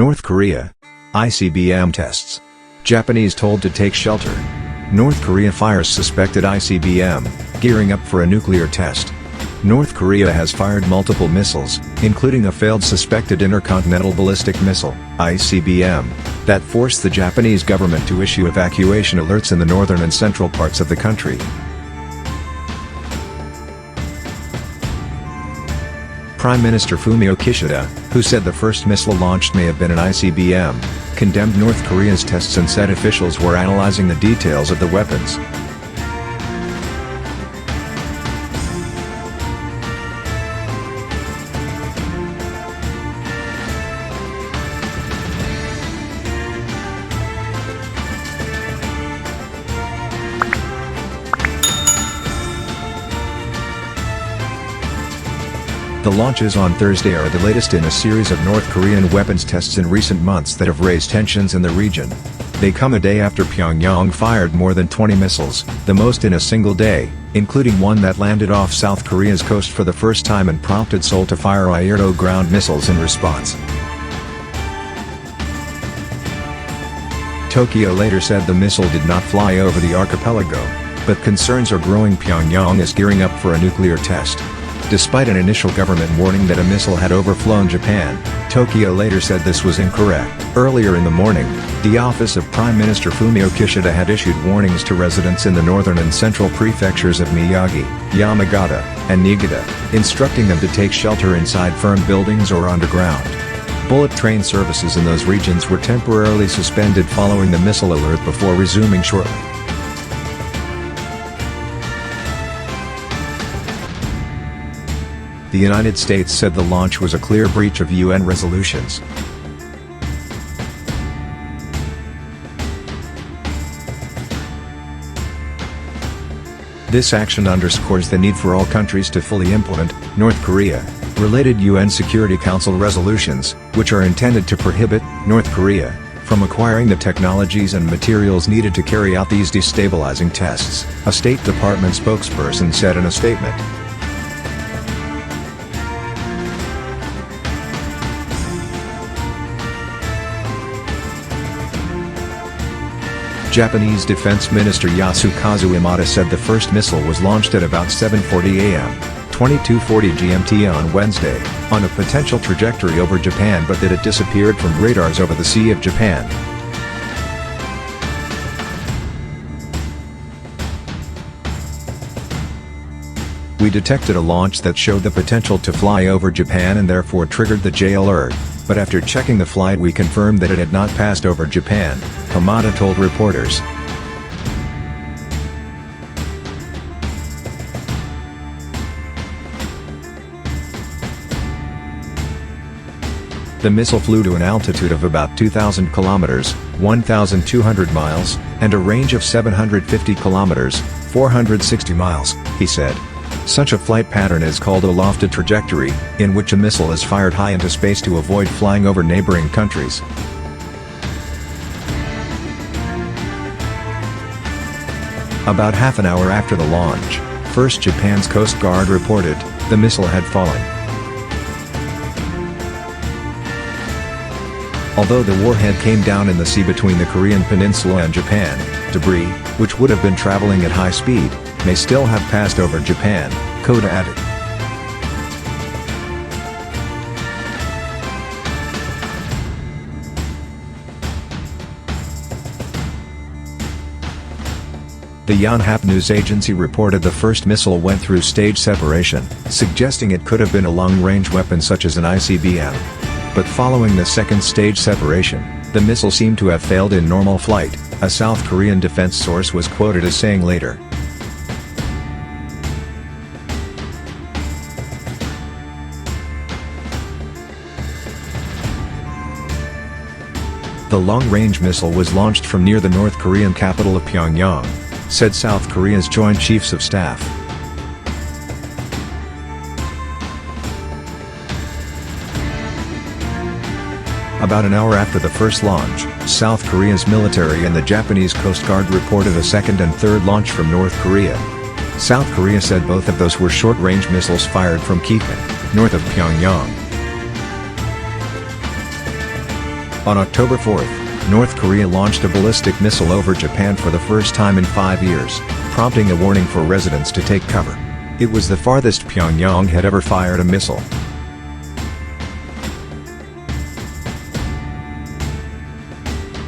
North Korea. ICBM tests. Japanese told to take shelter. North Korea fires suspected ICBM, gearing up for a nuclear test. North Korea has fired multiple missiles, including a failed suspected intercontinental ballistic missile, ICBM, that forced the Japanese government to issue evacuation alerts in the northern and central parts of the country. Prime Minister Fumio Kishida, who said the first missile launched may have been an ICBM, condemned North Korea's tests and said officials were analyzing the details of the weapons. The launches on Thursday are the latest in a series of North Korean weapons tests in recent months that have raised tensions in the region. They come a day after Pyongyang fired more than 20 missiles, the most in a single day, including one that landed off South Korea's coast for the first time and prompted Seoul to fire air-to-ground missiles in response. Tokyo later said the missile did not fly over the archipelago, but concerns are growing. Pyongyang is gearing up for a nuclear test. Despite an initial government warning that a missile had overflown Japan, Tokyo later said this was incorrect. Earlier in the morning, the office of Prime Minister Fumio Kishida had issued warnings to residents in the northern and central prefectures of Miyagi, Yamagata, and Niigata, instructing them to take shelter inside firm buildings or underground. Bullet train services in those regions were temporarily suspended following the missile alert before resuming shortly. The United States said the launch was a clear breach of UN resolutions. This action underscores the need for all countries to fully implement North Korea-related UN Security Council resolutions, which are intended to prohibit North Korea from acquiring the technologies and materials needed to carry out these destabilizing tests, a State Department spokesperson said in a statement. Japanese Defense Minister Yasukazu Imada said the first missile was launched at about 7:40 a.m., 22:40 GMT on Wednesday, on a potential trajectory over Japan, but that it disappeared from radars over the Sea of Japan. We detected a launch that showed the potential to fly over Japan and therefore triggered the J alert, but after checking the flight we confirmed that it had not passed over Japan, Hamada told reporters. The missile flew to an altitude of about 2,000 kilometers, 1,200 miles, and a range of 750 kilometers, 460 miles, he said. Such a flight pattern is called a lofted trajectory, in which a missile is fired high into space to avoid flying over neighboring countries. About half an hour after the launch, first Japan's Coast Guard reported the missile had fallen. Although the warhead came down in the sea between the Korean peninsula and Japan, debris, which would have been traveling at high speed, may still have passed over Japan, Koda added. The Yonhap news agency reported the first missile went through stage separation, suggesting it could have been a long-range weapon such as an ICBM. But following the second stage separation, the missile seemed to have failed in normal flight, a South Korean defense source was quoted as saying later. The long-range missile was launched from near the North Korean capital of Pyongyang, said South Korea's Joint Chiefs of Staff. About an hour after the first launch, South Korea's military and the Japanese Coast Guard reported a second and third launch from North Korea. South Korea said both of those were short-range missiles fired from Kikan, north of Pyongyang. On October 4, North Korea launched a ballistic missile over Japan for the first time in 5 years, prompting a warning for residents to take cover. It was the farthest Pyongyang had ever fired a missile.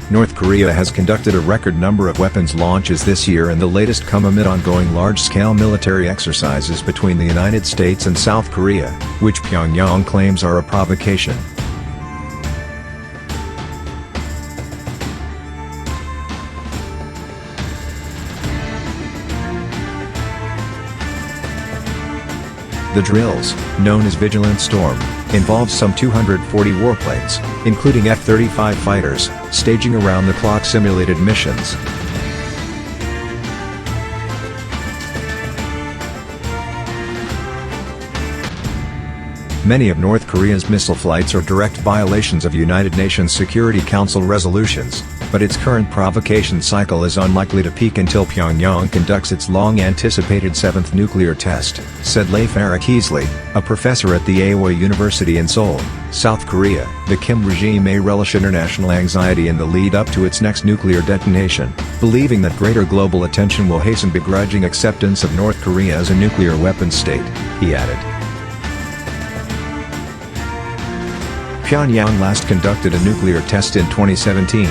North Korea has conducted a record number of weapons launches this year, and the latest come amid ongoing large-scale military exercises between the United States and South Korea, which Pyongyang claims are a provocation. The drills, known as Vigilant Storm, involve some 240 warplanes, including F-35 fighters, staging around-the-clock simulated missions. Many of North Korea's missile flights are direct violations of United Nations Security Council resolutions, but its current provocation cycle is unlikely to peak until Pyongyang conducts its long-anticipated 7th nuclear test, said Leif Erik Heasley, a professor at the Aowa University in Seoul, South Korea. The Kim regime may relish international anxiety in the lead-up to its next nuclear detonation, believing that greater global attention will hasten begrudging acceptance of North Korea as a nuclear weapons state, he added. Pyongyang last conducted a nuclear test in 2017.